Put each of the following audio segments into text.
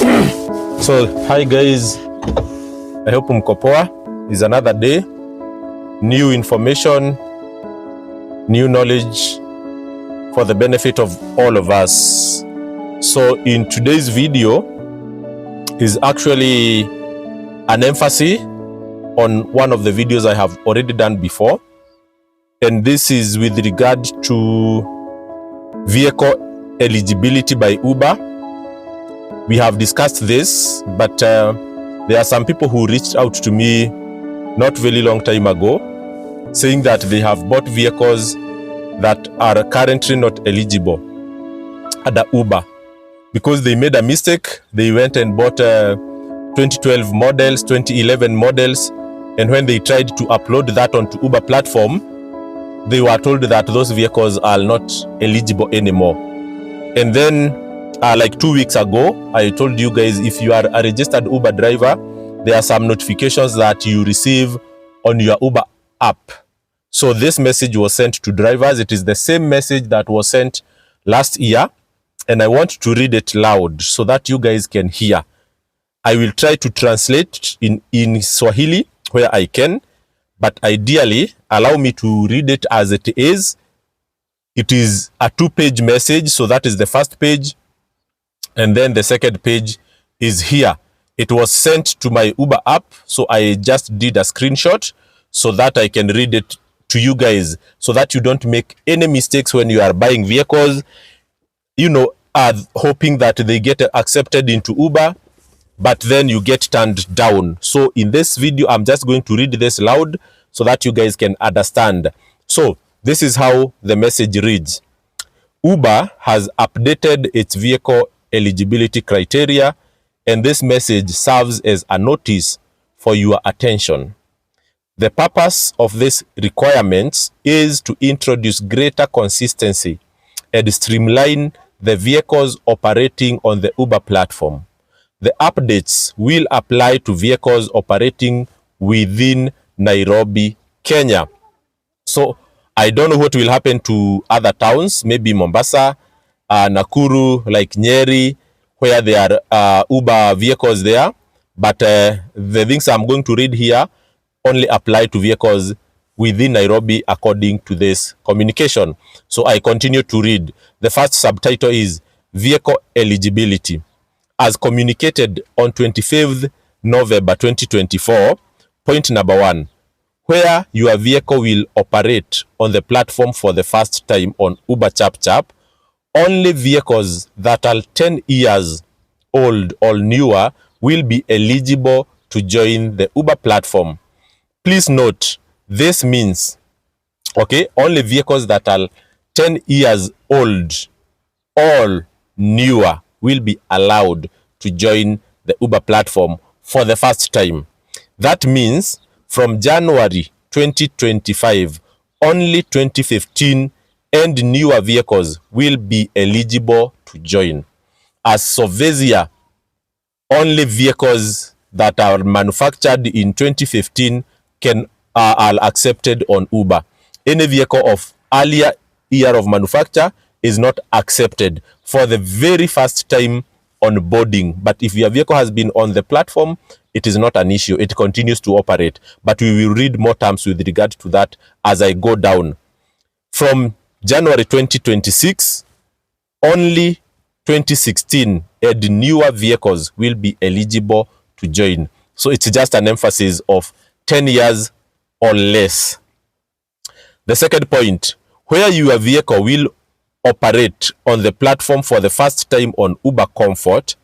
So hi guys, I hope mko poa. It's another day, new information, new knowledge for the benefit of all of us. So in today's video is actually an emphasis on one of the videos I have already done before, and this is with regard to vehicle eligibility by Uber. We have discussed this, but there are some people who reached out to me not very long time ago saying that they have bought vehicles that are currently not eligible under Uber because they made a mistake. They went and bought 2012 models, 2011 models, and when they tried to upload that onto Uber platform, they were told that those vehicles are not eligible anymore. And then like 2 weeks ago, I told you guys, if you are a registered Uber driver, there are some notifications that you receive on your Uber app. So this message was sent to drivers. It is the same message that was sent last year, and I want to read it loud so that you guys can hear. I will try to translate in Swahili where I can, but ideally allow me to read it as it is. It is a 2-page message, so that is the first page. And then the second page is here. It was sent to my Uber app, so I just did a screenshot so that I can read it to you guys, so that you don't make any mistakes when you are buying vehicles, you know, hoping that they get accepted into Uber, but then you get turned down. So in this video, I'm just going to read this loud so that you guys can understand. So this is how the message reads. Uber has updated its vehicle eligibility criteria, and this message serves as a notice for your attention. The purpose of these requirements is to introduce greater consistency and streamline the vehicles operating on the Uber platform. The updates will apply to vehicles operating within Nairobi, Kenya. So I don't know what will happen to other towns, maybe Mombasa, Nakuru, like Nyeri, where there are Uber vehicles there. But the things I'm going to read here only apply to vehicles within Nairobi according to this communication. So I continue to read. The first subtitle is Vehicle Eligibility. As communicated on 25th November 2024, point number 1, where your vehicle will operate on the platform for the first time on Uber Chap, only vehicles that are 10 years old or newer will be eligible to join the Uber platform. Please note, this means, okay, only vehicles that are 10 years old or newer will be allowed to join the Uber platform for the first time. That means from January 2025, only 2015 and newer vehicles will be eligible to join. As of this year, only vehicles that are manufactured in 2015 are accepted on Uber. Any vehicle of earlier year of manufacture is not accepted for the very first time on boarding. But if your vehicle has been on the platform, it is not an issue. It continues to operate. But we will read more terms with regard to that as I go down. From January 2026, only 2016 and newer vehicles will be eligible to join. So it's just an emphasis of 10 years or less. The second point, where your vehicle will operate on the platform for the first time on Uber Comfort,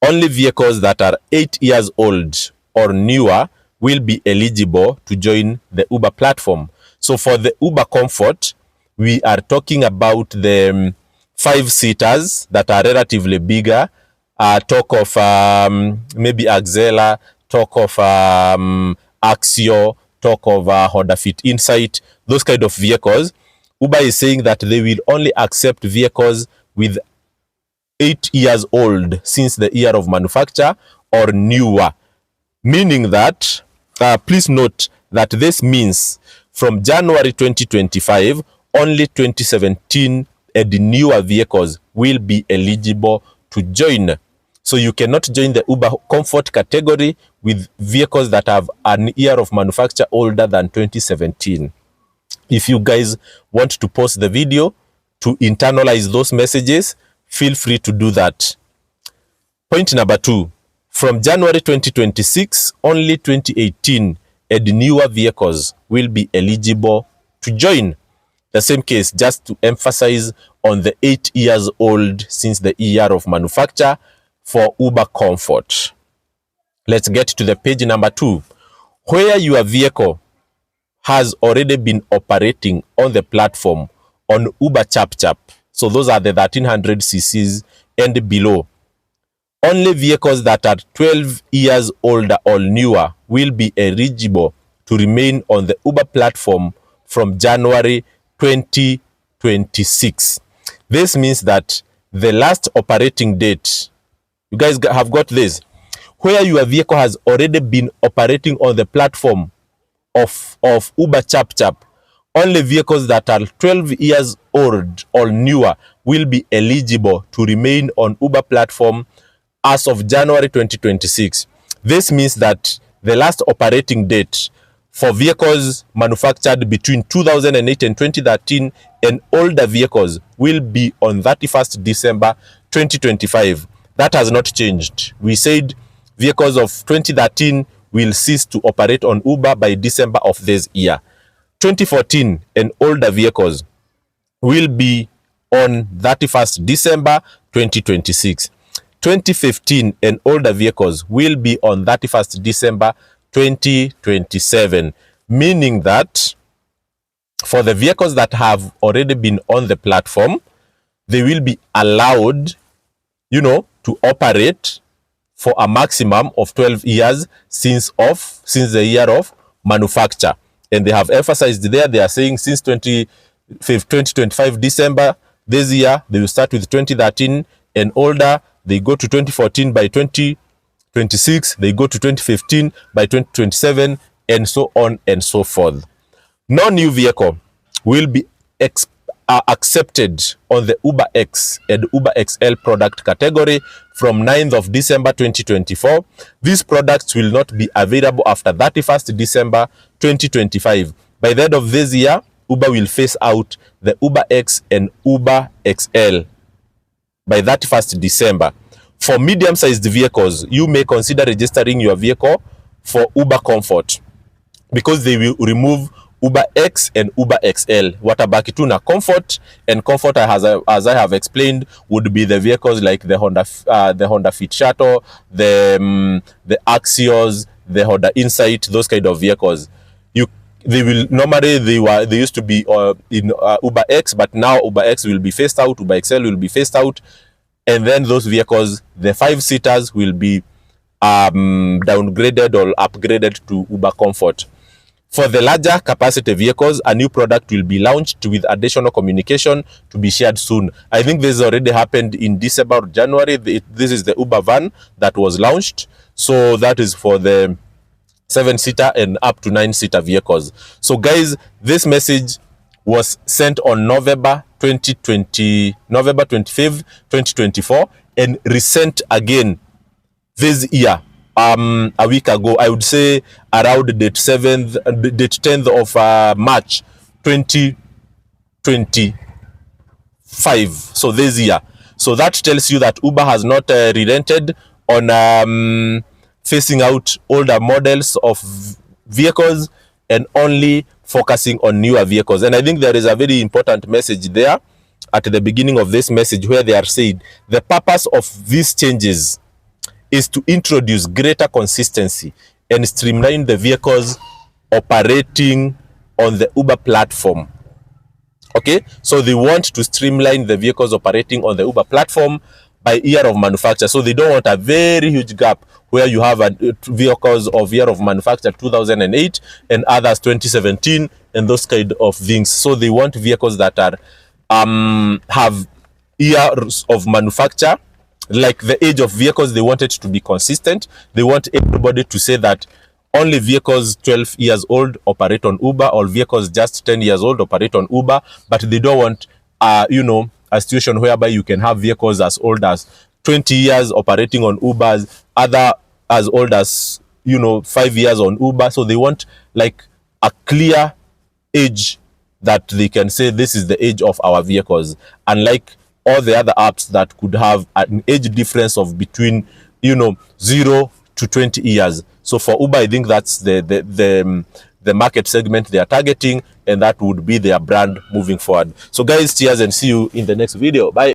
only vehicles that are 8 years old or newer will be eligible to join the Uber platform. So for the Uber Comfort, we are talking about the 5-seaters that are relatively bigger. Talk of maybe Axela, talk of Axio, talk of Honda Fit Insight, those kind of vehicles. Uber is saying that they will only accept vehicles with 8 years old since the year of manufacture or newer. Meaning that, please note that this means from January 2025, only 2017 and newer vehicles will be eligible to join. So you cannot join the Uber Comfort category with vehicles that have an year of manufacture older than 2017. If you guys want to pause the video to internalize those messages, feel free to do that. Point number 2. From January 2026, only 2018 and newer vehicles will be eligible to join. The same case, just to emphasize on the 8 years old since the year of manufacture for Uber Comfort. Let's get to the page number 2. Where your vehicle has already been operating on the platform on Uber ChapChap. So those are the 1300 cc's and below. Only vehicles that are 12 years older or newer will be eligible to remain on the Uber platform from January 2026. This means that the last operating date, you guys have got this, where your vehicle has already been operating on the platform of Uber ChapChap, only vehicles that are 12 years old or newer will be eligible to remain on Uber platform as of January 2026. This means that the last operating date for vehicles manufactured between 2008 and 2013 and older vehicles will be on 31st December 2025. That has not changed. We said vehicles of 2013 will cease to operate on Uber by December of this year. 2014 and older vehicles will be on 31st December 2026. 2015 and older vehicles will be on 31st December 2027, meaning that for the vehicles that have already been on the platform, they will be allowed, to operate for a maximum of 12 years since the year of manufacture. And they have emphasized there, they are saying since 2025 December this year, they will start with 2013 and older, they go to 2014 by 2026, they go to 2015 by 2027, and so on and so forth. No new vehicle will be accepted on the Uber X and Uber XL product category from 9th of December 2024. These products will not be available after 31st December 2025. By the end of this year, Uber will phase out the Uber X and Uber XL by 31st December. For medium-sized vehicles, you may consider registering your vehicle for Uber Comfort because they will remove Uber X and Uber XL. Watabaki tu na Comfort, and Comfort, as I have explained, would be the vehicles like the Honda Fit Shuttle, the Axios, the Honda Insight, those kind of vehicles. They used to be in Uber X, but now Uber X will be phased out, Uber XL will be phased out, and then those vehicles, the 5-seaters, will be downgraded or upgraded to Uber Comfort. For the larger capacity vehicles, a new product will be launched with additional communication to be shared soon. I think this already happened in December or January. This is the Uber van that was launched. So that is for the 7-seater and up to 9-seater vehicles. So guys, this message was sent on November 25th, 2024, and resent again this year. A week ago, I would say around date 10th of March 2025. So this year. So that tells you that Uber has not relented on phasing out older models of vehicles and only focusing on newer vehicles. And I think there is a very important message there at the beginning of this message where they are saying the purpose of these changes is to introduce greater consistency and streamline the vehicles operating on the Uber platform. Okay, so they want to streamline the vehicles operating on the Uber platform by year of manufacture. So they don't want a very huge gap where you have vehicles of year of manufacture 2008 and others 2017 and those kind of things. So they want vehicles that are have years of manufacture. Like the age of vehicles, they want it to be consistent. They want everybody to say that only vehicles 12 years old operate on Uber, or vehicles just 10 years old operate on Uber. But they don't want, a situation whereby you can have vehicles as old as 20 years operating on Ubers, other as old as, 5 years on Uber. So they want like a clear age that they can say this is the age of our vehicles, unlike all the other apps that could have an age difference of between 0 to 20 years. So for Uber, I think that's the market segment they are targeting, and that would be their brand moving forward. So guys, cheers and see you in the next video. Bye.